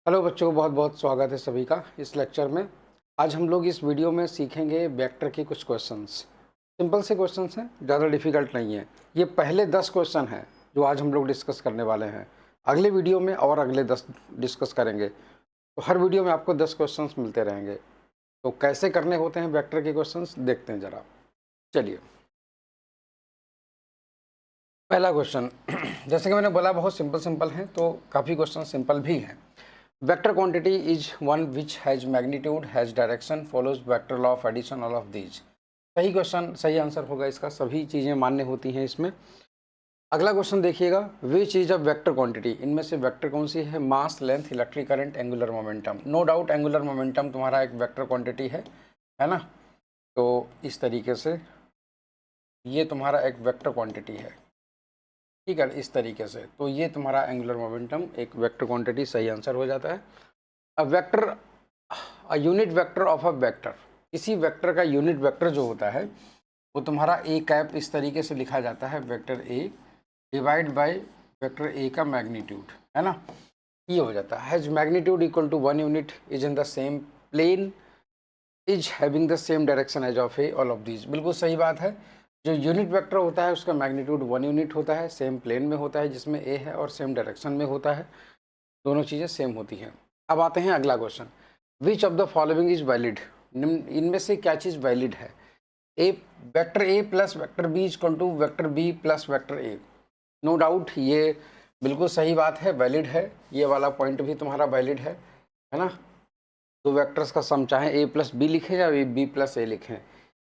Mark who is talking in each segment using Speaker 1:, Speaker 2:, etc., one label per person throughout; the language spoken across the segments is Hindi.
Speaker 1: हेलो बच्चों, बहुत बहुत स्वागत है सभी का इस लेक्चर में। आज हम लोग इस वीडियो में सीखेंगे वेक्टर के कुछ क्वेश्चंस। सिंपल से क्वेश्चंस हैं, ज़्यादा डिफ़िकल्ट नहीं है। ये पहले 10 क्वेश्चन हैं जो आज हम लोग डिस्कस करने वाले हैं। अगले वीडियो में और अगले 10 डिस्कस करेंगे, तो हर वीडियो में आपको 10 क्वेश्चंस मिलते रहेंगे। तो कैसे करने होते हैं वेक्टर के क्वेश्चंस, देखते हैं ज़रा। चलिए, पहला क्वेश्चन जैसे कि मैंने बोला बहुत सिंपल है, तो काफ़ी क्वेश्चन सिंपल भी हैं। Vector quantity is one which has magnitude, has direction, follows vector law of addition, all of these। सही क्वेश्चन, सही आंसर होगा इसका, सभी चीज़ें मान्य होती हैं इसमें। अगला क्वेश्चन देखिएगा, which is a vector quantity. इनमें से वेक्टर कौन सी है? Mass, length, electric current, angular momentum. No doubt angular momentum तुम्हारा एक वेक्टर क्वांटिटी है ना। तो इस तरीके से ये तुम्हारा एक वेक्टर क्वांटिटी है, ठीक है, इस तरीके से। तो ये तुम्हारा एंगुलर मोमेंटम एक वेक्टर क्वांटिटी सही आंसर हो जाता है। अब vector, a unit vector of a vector, किसी वेक्टर का यूनिट वेक्टर जो होता है वो तुम्हारा ए कैप इस तरीके से लिखा जाता है, vector A divide by vector A का मैग्नीट्यूड, है ना। ये हो जाता है has magnitude equal to 1 unit, is in the same plane, is having the same direction as of A, all of these. बिल्कुल सही बात है। जो यूनिट वेक्टर होता है उसका मैग्नीट्यूड 1 यूनिट होता है, सेम प्लेन में होता है जिसमें ए है, और सेम डायरेक्शन में होता है, दोनों चीज़ें सेम होती हैं। अब आते हैं अगला question, which of the following is valid. इनमें से क्या चीज़ वैलिड है? A vector A plus vector B equal to vector B plus vector A. No doubt ये बिल्कुल सही बात है, वैलिड है। ये वाला पॉइंट भी तुम्हारा वैलिड है ना। दो वेक्टर्स का सम चाहे ए प्लस बी लिखें या बी प्लस ए लिखें,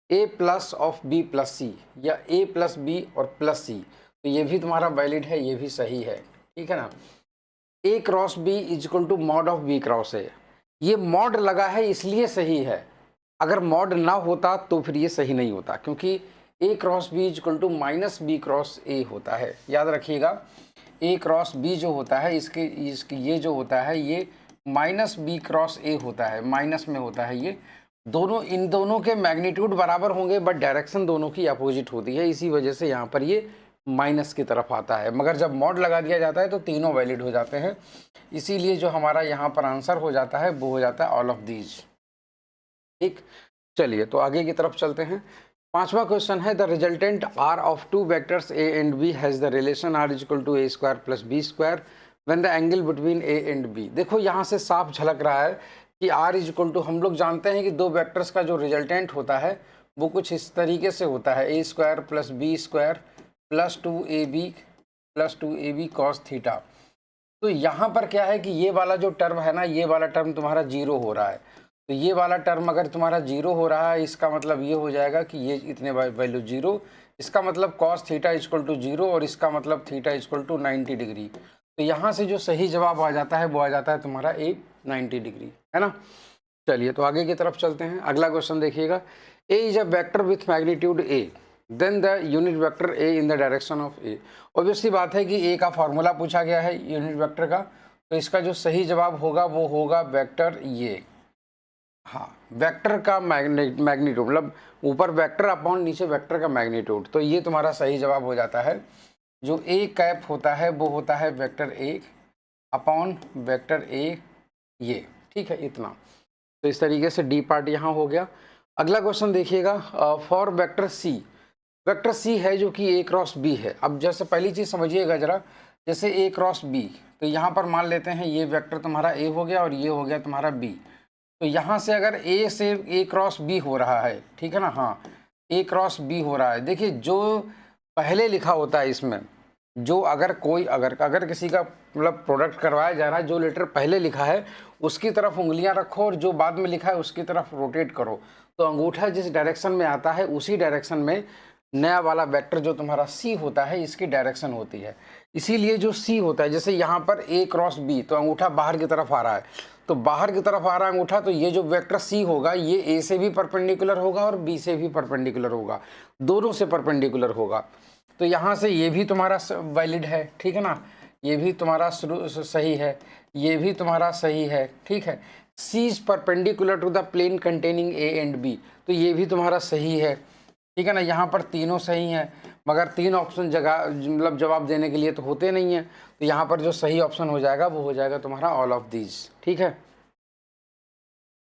Speaker 1: ए प्लस ऑफ बी प्लस सी या ए प्लस बी और प्लस सी, तो ये भी तुम्हारा वैलिड है, ये भी सही है, ठीक है ना। A cross B is equal to mod of B cross A, ये मॉड लगा है इसलिए सही है। अगर मॉड ना होता तो फिर ये सही नहीं होता, क्योंकि A cross B is equal to minus B cross A होता है। याद रखिएगा, ए क्रॉस बी जो होता है इसके ये जो होता है ये माइनस बी क्रॉस ए होता है, माइनस में होता है ये। दोनों, इन दोनों के मैग्नीट्यूड बराबर होंगे बट डायरेक्शन दोनों की अपोजिट होती है, इसी वजह से यहाँ पर ये माइनस की तरफ आता है। मगर जब मॉड लगा दिया जाता है तो तीनों वैलिड हो जाते हैं, इसीलिए जो हमारा यहाँ पर आंसर हो जाता है वो हो जाता है ऑल ऑफ दीज, ठीक। चलिए, तो आगे की तरफ चलते हैं। पांचवा क्वेश्चन है, the resultant R of two vectors A and B has the relation R is equal to A square plus B square when the angle between A and B. देखो यहाँ से साफ झलक रहा है कि आर इज इक्वल टू, हम लोग जानते हैं कि दो वेक्टर्स का जो रिजल्टेंट होता है वो कुछ इस तरीके से होता है, A square plus B square plus 2ab cos theta. तो यहाँ पर क्या है कि ये वाला जो टर्म है ना, ये वाला टर्म तुम्हारा जीरो हो रहा है। तो ये वाला टर्म अगर तुम्हारा जीरो हो रहा है, इसका मतलब ये हो जाएगा कि ये इतने वैल्यू जीरो, इसका मतलब cos theta equal to zero, और इसका मतलब थीटा इक्वल टू 90 डिग्री। तो यहाँ से जो सही जवाब आ जाता है वो आ जाता है तुम्हारा ए 90 डिग्री, है ना। चलिए, तो आगे की तरफ चलते हैं। अगला क्वेश्चन देखिएगा, A is a vector with magnitude A, then the unit vector A in the direction of A. Obviously बात है कि ए का फॉर्मूला पूछा गया है यूनिट वेक्टर का, तो इसका जो सही जवाब होगा वो होगा वेक्टर ये, हाँ, वेक्टर का मैग्नीट्यूड, मतलब ऊपर वेक्टर अपॉन नीचे वेक्टर का मैग्नीट्यूड। तो ये तुम्हारा सही जवाब हो जाता है। जो ए कैप होता है वो होता है vector A upon vector A, ये, ठीक है, इतना। तो इस तरीके से डी पार्ट यहाँ हो गया। अगला क्वेश्चन देखिएगा, for vector C, vector C है जो कि ए क्रॉस बी है। अब जैसे पहली चीज़ समझिएगा जरा, जैसे ए क्रॉस बी, तो यहाँ पर मान लेते हैं ये वेक्टर तुम्हारा ए हो गया और ये हो गया तुम्हारा बी। तो यहाँ से अगर ए से ए क्रॉस बी हो रहा है, ठीक है ना, हाँ, ए क्रॉस बी हो रहा है। देखिए, जो पहले लिखा होता है इसमें, जो अगर कोई अगर किसी का मतलब प्रोडक्ट करवाया जा रहा है, जो लेटर पहले लिखा है उसकी तरफ उंगलियां रखो और जो बाद में लिखा है उसकी तरफ रोटेट करो, तो अंगूठा जिस डायरेक्शन में आता है उसी डायरेक्शन में नया वाला वेक्टर जो तुम्हारा सी होता है इसकी डायरेक्शन होती है। इसीलिए जो सी होता है, जैसे यहाँ पर ए क्रॉस बी, तो अंगूठा बाहर की तरफ आ रहा है, तो बाहर की तरफ आ रहा है अंगूठा, तो ये जो वेक्टर सी होगा ये ए से भी परपेंडिकुलर होगा और बी से भी परपेंडिकुलर होगा, दोनों से परपेंडिकुलर होगा। तो यहाँ से ये भी तुम्हारा वैलिड है, ठीक है ना, ये भी तुम्हारा सही है, ये भी तुम्हारा सही है, ठीक है। C is perpendicular to the plane containing A and B, तो ये भी तुम्हारा सही है, ठीक है ना। यहाँ पर तीनों सही हैं, मगर 3 ऑप्शन जगह मतलब जवाब देने के लिए तो होते नहीं हैं, तो यहाँ पर जो सही ऑप्शन हो जाएगा वो हो जाएगा तुम्हारा ऑल ऑफ दीज। ठीक है,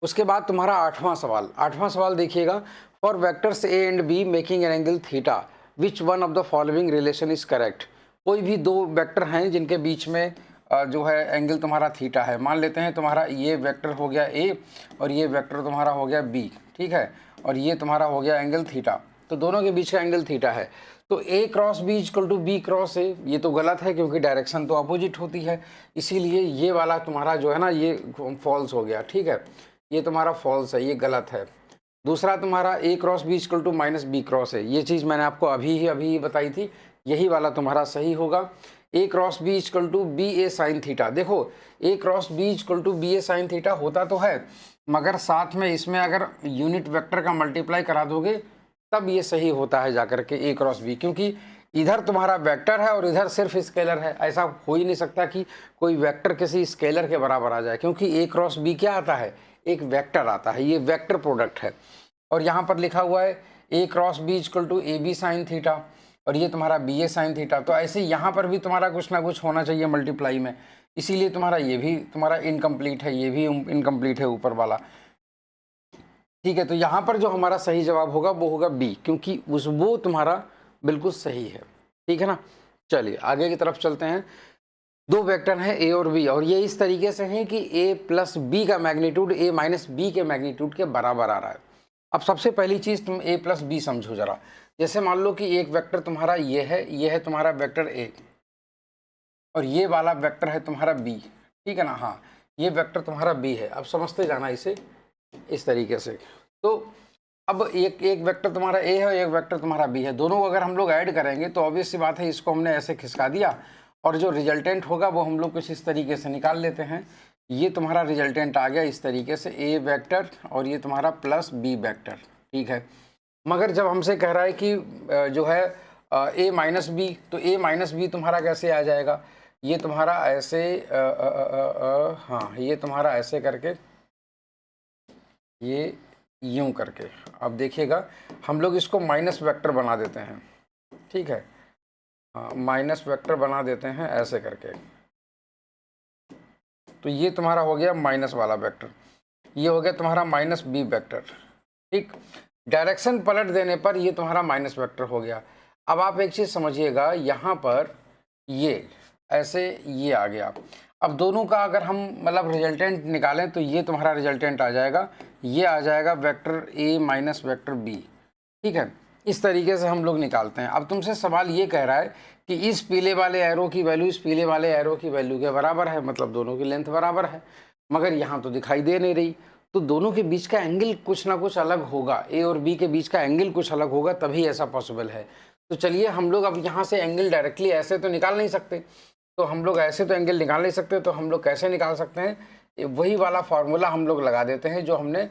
Speaker 1: उसके बाद तुम्हारा 8वां सवाल देखिएगा, for vectors A and be making an angle theta which one of the following relation is correct. कोई भी दो वेक्टर हैं जिनके बीच में जो है एंगल तुम्हारा थीटा है। मान लेते हैं तुम्हारा ये वेक्टर हो गया ए और ये वेक्टर तुम्हारा हो गया बी, ठीक है, और ये तुम्हारा हो गया एंगल थीटा, तो दोनों के बीच का एंगल थीटा है। तो A cross B equal to B cross A, ये तो गलत है क्योंकि डायरेक्शन तो अपोजिट होती है, इसीलिए ये वाला तुम्हारा जो है ना ये फॉल्स हो गया। ठीक है, ये तुम्हारा फॉल्स है, ये गलत है। दूसरा तुम्हारा A cross B equal to minus B cross है, ये चीज़ मैंने आपको अभी बताई थी, यही वाला तुम्हारा सही होगा। A cross B equal to B A sine theta, देखो A cross B equal to B A sine theta होता तो है, मगर साथ में इसमें अगर यूनिट वेक्टर का मल्टीप्लाई करा दोगे तब ये सही होता है जाकर के ए क्रॉस बी, क्योंकि इधर तुम्हारा वेक्टर है और इधर सिर्फ स्केलर है। ऐसा हो ही नहीं सकता कि कोई वेक्टर किसी स्केलर के बराबर आ जाए, क्योंकि ए क्रॉस बी क्या आता है, एक वेक्टर आता है, ये वेक्टर प्रोडक्ट है। और यहाँ पर लिखा हुआ है A cross B equal to A B sine theta और ये तुम्हारा बी ए साइन थीटा, तो ऐसे यहाँ पर भी तुम्हारा कुछ ना कुछ होना चाहिए मल्टीप्लाई में, इसीलिए तुम्हारा ये भी तुम्हारा इनकम्प्लीट है, ये भी इनकम्प्लीट है ऊपर वाला। ठीक है, तो यहाँ पर जो हमारा सही जवाब होगा वो होगा बी, क्योंकि वो तुम्हारा बिल्कुल सही है। ठीक है ना, चलिए आगे की तरफ चलते हैं। दो वेक्टर हैं ए और बी और ये इस तरीके से हैं कि ए प्लस बी का मैग्नीट्यूड ए माइनस बी के मैग्नीट्यूड के बराबर आ रहा है। अब सबसे पहली चीज़ तुम ए प्लस बी समझो जरा। जैसे मान लो कि एक वेक्टर तुम्हारा ये है तुम्हारा वेक्टर ए और ये वाला वेक्टर है तुम्हारा बी, ठीक है ना, हाँ ये वेक्टर तुम्हारा बी है। अब समझते जाना इसे इस तरीके से। तो अब एक वेक्टर तुम्हारा ए है और एक वेक्टर तुम्हारा बी है, दोनों को अगर हम लोग ऐड करेंगे तो ऑब्वियस सी बात है इसको हमने ऐसे खिसका दिया और जो रिजल्टेंट होगा वो हम लोग कुछ इस तरीके से निकाल लेते हैं। ये तुम्हारा रिजल्टेंट आ गया इस तरीके से, ए वेक्टर और ये तुम्हारा प्लस बी वेक्टर। ठीक है, मगर जब हमसे कह रहा है कि जो है ए माइनस बी, तो ए माइनस बी तुम्हारा कैसे आ जाएगा, ये तुम्हारा ऐसे हाँ ये तुम्हारा ऐसे करके, ये यूं करके। अब देखिएगा हम लोग इसको माइनस वेक्टर बना देते हैं, ठीक है, हाँ माइनस वेक्टर बना देते हैं ऐसे करके। तो ये तुम्हारा हो गया माइनस वाला वेक्टर, ये हो गया तुम्हारा माइनस बी वेक्टर। ठीक, डायरेक्शन पलट देने पर ये तुम्हारा माइनस वेक्टर हो गया। अब आप एक चीज़ समझिएगा, यहाँ पर ये ऐसे ये आ गया। अब दोनों का अगर हम मतलब रिजल्टेंट निकालें तो ये तुम्हारा रिजल्टेंट आ जाएगा, ये आ जाएगा vector A minus vector B. ठीक है, इस तरीके से हम लोग निकालते हैं। अब तुमसे सवाल ये कह रहा है कि इस पीले वाले एरो की वैल्यू इस पीले वाले एरो की वैल्यू के बराबर है, मतलब दोनों की लेंथ बराबर है, मगर यहाँ तो दिखाई दे नहीं रही। तो दोनों के बीच का एंगल कुछ ना कुछ अलग होगा, ए और बी के बीच का एंगल कुछ अलग होगा, तभी ऐसा पॉसिबल है। तो चलिए हम लोग अब यहाँ से एंगल डायरेक्टली ऐसे तो निकाल नहीं सकते, तो हम लोग ऐसे तो एंगल निकाल नहीं सकते, तो हम लोग कैसे निकाल सकते हैं, वही वाला फार्मूला हम लोग लगा देते हैं जो हमने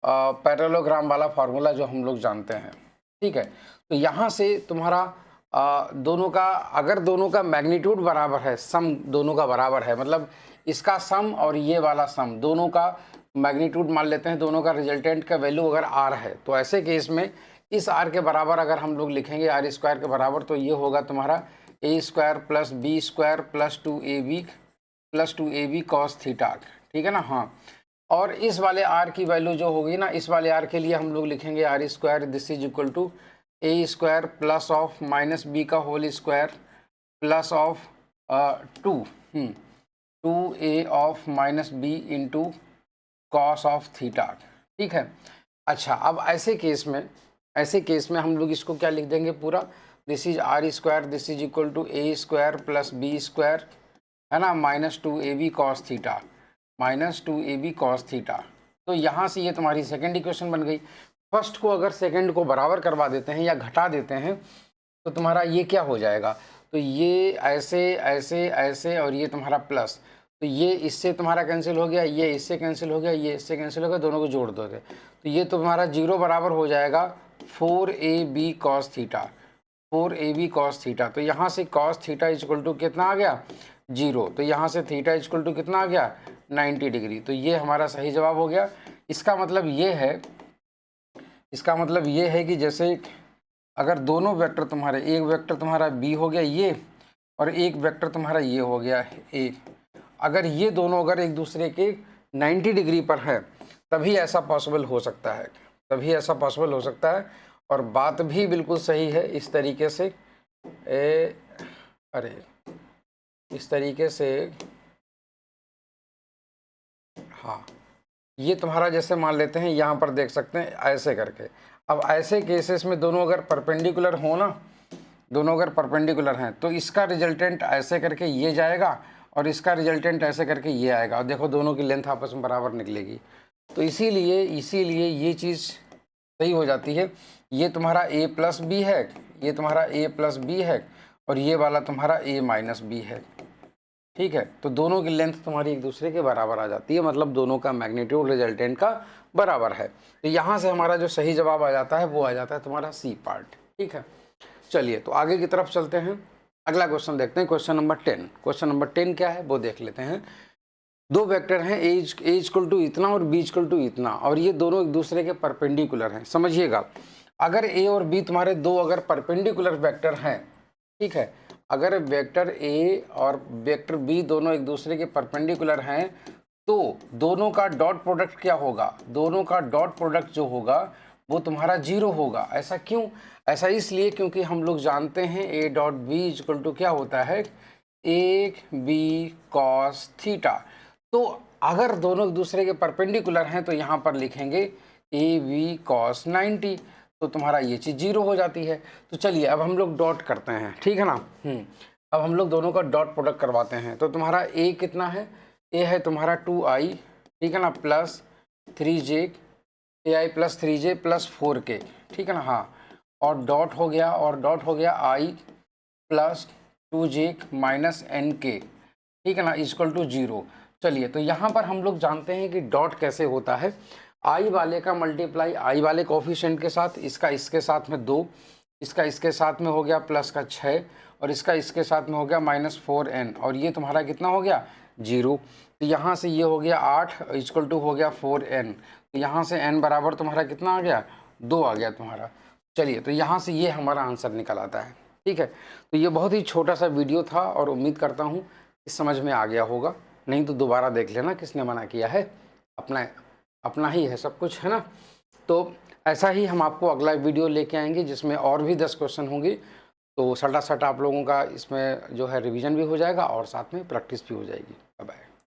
Speaker 1: पैरेललोग्राम वाला फार्मूला जो हम लोग जानते हैं। ठीक है, तो यहाँ से तुम्हारा दोनों का अगर दोनों का मैग्नीट्यूड बराबर है, सम दोनों का बराबर है, मतलब इसका सम और ये वाला सम दोनों का मैग्नीट्यूड मान लेते हैं, दोनों का रिजल्टेंट का वैल्यू अगर आर है, तो ऐसे केस में इस आर के बराबर अगर हम लोग लिखेंगे आर स्क्वायर के बराबर, तो ये होगा तुम्हारा A square plus B square plus 2ab cos theta. ठीक है ना, हाँ, और इस वाले आर की वैल्यू जो होगी ना, इस वाले आर के लिए हम लोग लिखेंगे R square this is equal to A square plus of minus B का whole square plus of 2a of minus B into cos of theta. ठीक है, अच्छा अब ऐसे केस में हम लोग इसको क्या लिख देंगे पूरा, this is R square this is equal to A square plus B square, है ना, minus 2ab cos theta, minus 2ab cos theta. तो यहाँ से ये तुम्हारी सेकेंड इक्वेशन बन गई। फर्स्ट को अगर सेकेंड को बराबर करवा देते हैं या घटा देते हैं तो तुम्हारा ये क्या हो जाएगा, तो ये ऐसे ऐसे ऐसे और ये तुम्हारा प्लस, तो ये इससे तुम्हारा कैंसिल हो गया, ये इससे कैंसिल हो गया, ये इससे कैंसिल हो गया, दोनों को जोड़ दोगे तो ये तुम्हारा 0 बराबर हो जाएगा 4ab cos theta, 4ab cos theta. तो यहाँ से कॉस थीटा इक्वल टू कितना आ गया 0, तो यहाँ से थीटा इक्वल टू कितना आ गया 90 डिग्री। तो ये हमारा सही जवाब हो गया। इसका मतलब ये है कि जैसे अगर दोनों वेक्टर तुम्हारे, एक वेक्टर तुम्हारा बी हो गया ये, और एक वेक्टर तुम्हारा ये हो गया ए, अगर ये दोनों अगर एक दूसरे के 90 डिग्री पर है तभी ऐसा पॉसिबल हो सकता है, तभी ऐसा पॉसिबल हो सकता है। और बात भी बिल्कुल सही है। इस तरीके से इस तरीके से, हाँ, ये तुम्हारा जैसे मान लेते हैं यहाँ पर देख सकते हैं ऐसे करके। अब ऐसे केसेस में दोनों अगर परपेंडिकुलर हो ना, दोनों अगर परपेंडिकुलर हैं तो इसका रिजल्टेंट ऐसे करके ये जाएगा और इसका रिजल्टेंट ऐसे करके ये आएगा, और देखो दोनों की लेंथ आपस में बराबर निकलेगी। तो इसीलिए ये चीज़ सही हो जाती है। ये तुम्हारा a प्लस बी है, ये तुम्हारा a प्लस बी है, और ये वाला तुम्हारा a माइनस बी है। ठीक है, तो दोनों की लेंथ तुम्हारी एक दूसरे के बराबर आ जाती है, मतलब दोनों का मैग्नीट्यूड रिजल्टेंट का बराबर है। तो यहाँ से हमारा जो सही जवाब आ जाता है वो आ जाता है तुम्हारा सी पार्ट। ठीक है, चलिए तो आगे की तरफ चलते हैं। अगला क्वेश्चन देखते हैं, क्वेश्चन नंबर 10। क्वेश्चन नंबर 10 क्या है वो देख लेते हैं। दो वेक्टर हैं ए इक्वल टू इतना और बी इक्वल टू इतना, और ये दोनों एक दूसरे के परपेंडिकुलर हैं। समझिएगा, अगर ए और बी तुम्हारे दो अगर परपेंडिकुलर वेक्टर हैं, ठीक है, अगर वेक्टर ए और वेक्टर बी दोनों एक दूसरे के परपेंडिकुलर हैं तो दोनों का डॉट प्रोडक्ट क्या होगा, दोनों का डॉट प्रोडक्ट जो होगा वो तुम्हारा 0 होगा। ऐसा क्यों? ऐसा इसलिए क्योंकि हम लोग जानते हैं A dot B equal to क्या होता है, ए बी कॉस थीटा। तो अगर दोनों एक दूसरे के परपेंडिकुलर हैं तो यहाँ पर लिखेंगे ए बी कॉस 90, तो तुम्हारा ये चीज़ 0 हो जाती है। तो चलिए अब हम लोग डॉट करते हैं, ठीक है ना। अब हम लोग दोनों का डॉट प्रोडक्ट करवाते हैं। तो तुम्हारा ए कितना है, ए है तुम्हारा 2i, ठीक है ना, plus 3j, ai plus 3j plus 4k, ठीक है ना। हाँ, और डॉट हो गया, और डॉट हो गया i plus 2j minus nk, ठीक है ना, इक्वल टू 0। चलिए तो यहाँ पर हम लोग जानते हैं कि डॉट कैसे होता है। आई वाले का मल्टीप्लाई आई वाले कोफिशिएंट के साथ, इसका इसके साथ में 2, इसका इसके साथ में हो गया प्लस का 6, और इसका इसके साथ में हो गया -4n, और ये तुम्हारा कितना हो गया 0। तो यहाँ से ये हो गया 8 इक्वल टू हो गया 4n। तो यहाँ से n बराबर तुम्हारा कितना आ गया, 2 आ गया तुम्हारा। चलिए तो यहाँ से ये हमारा आंसर निकल आता है। ठीक है, तो ये बहुत ही छोटा सा वीडियो था और उम्मीद करता हूँ इस समझ में आ गया होगा। नहीं तो दोबारा देख लेना, किसने मना किया है, अपना ही है सब कुछ, है ना। तो ऐसा ही हम आपको अगला वीडियो लेके आएंगे जिसमें और भी 10 क्वेश्चन होंगे। तो सटा आप लोगों का इसमें जो है रिवीजन भी हो जाएगा और साथ में प्रैक्टिस भी हो जाएगी। Bye bye.